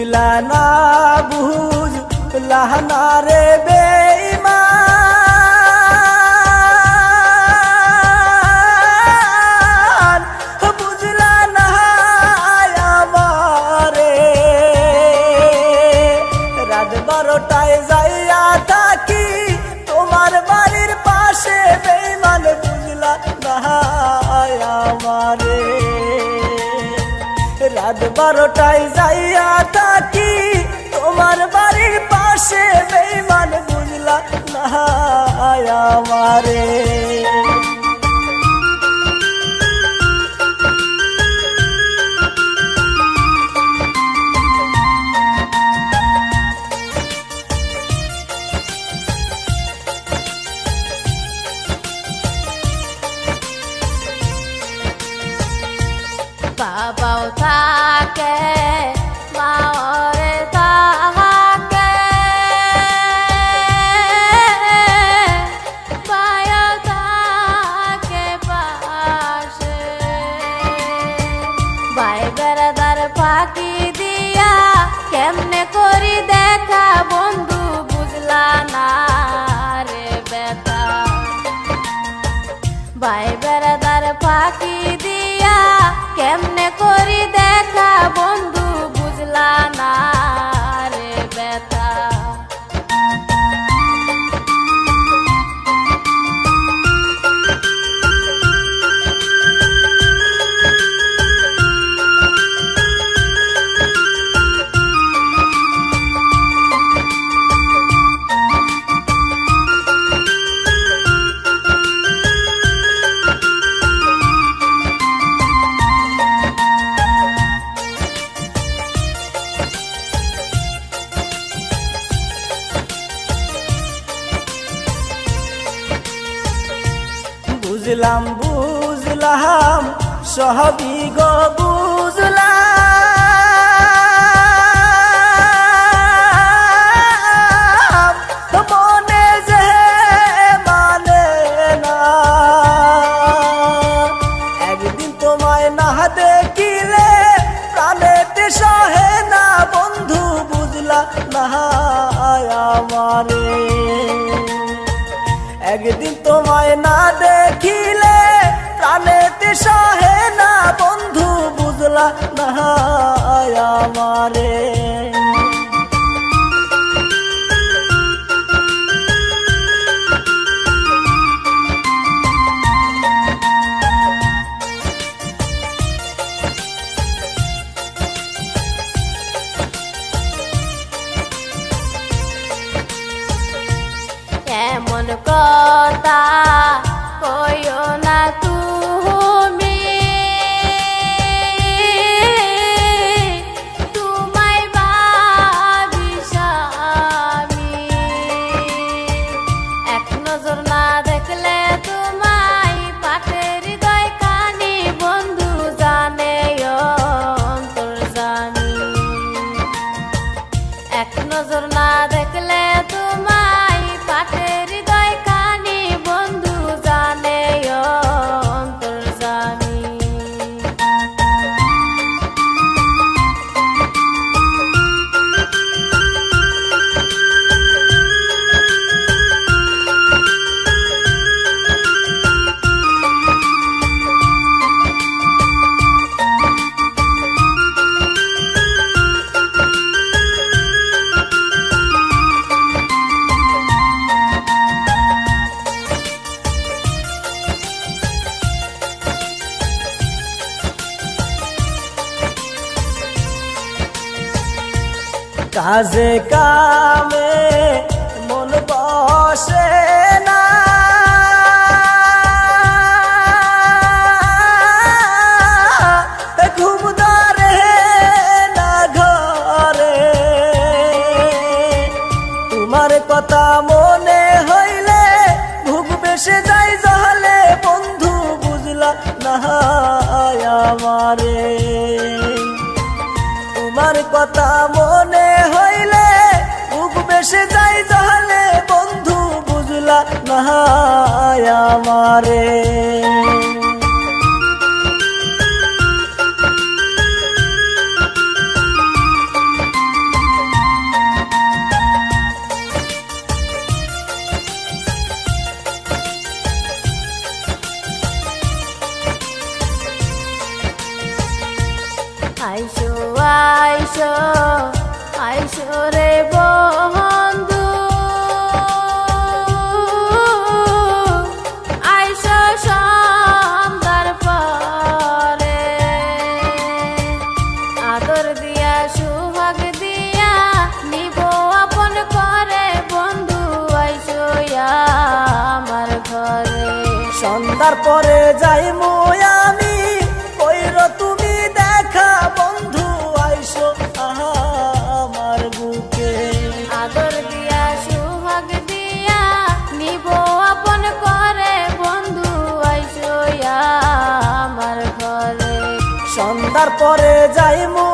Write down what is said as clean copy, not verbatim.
বুঝলা না বুঝলা না রে বেঈমান, বুঝলা না আমারে। রাত 12টায় যাইয়া থাকি তোমার বাড়ির পাশে বেঈমান, বুঝলা না আমারে। রাত 12টায় যাইয়া থাকি তোমার বাড়ির পাশে বেঈমান, বুঝলা না আমারে। বাবাও থাকে মাওরে থাকে, ভাইও থাকে পাশে। ভাই বেড়াদার ফাঁকি দিয়া কেমনে করি দেখা বন্ধু, বুঝলা না রে বেটা। ভাই বেড়াদার ফাঁকি দিয়া কেমনে করি দেখা বন্ধু, বুঝলা না রে বেটা। বুঝলাম বুঝলাম সবই গো বুঝলাম, মনে যে মানে না। একদিন তোমায় না দেখিলে প্রাণেতে সহে না বন্ধু, বুঝলা না আমারে। একদিন তোমায় না দেখিলে প্রাণেতে সহে না বন্ধু, বুঝলা না আমারে। এমন কথা কইও না তুমি, তোমায় ভাবিস আমি। এক নজর না দেখলে তোমায় পাটের হৃদয় খানি, বন্ধু জানে অন্তর্যামী। এক নজর না দেখলে তোমায় পাটের হৃদয় খানি, বন্ধু জানে অন্তর্যামী। কাজে কামে মন বসে না, ঘুম ধরে না ঘরে। তোমার কথা মনে হইলে ভুগ বেসে যাই জলে, বন্ধু বুঝলা না আমারে। তোমার কথা মনে হইলে বুক বেসে যাই জলে, বন্ধু বুঝলা না আমারে। আইসো আইসো আইসো রে বন্ধু আইসো সন্ধ্যার পরে আদর দিয়া সুহাগ দিয়া নিব আপন করে বন্ধু আইসো আমার ঘরে সন্ধ্যার পরে যাইমু আমি কইর তুমি দেখা বন্ধু আইসো আমার বুকে আদর দিয়া সুহাগ দিয়া নিব আপন করে বন্ধু আইসো আমার ঘরে সন্ধ্যার পরে যাইমু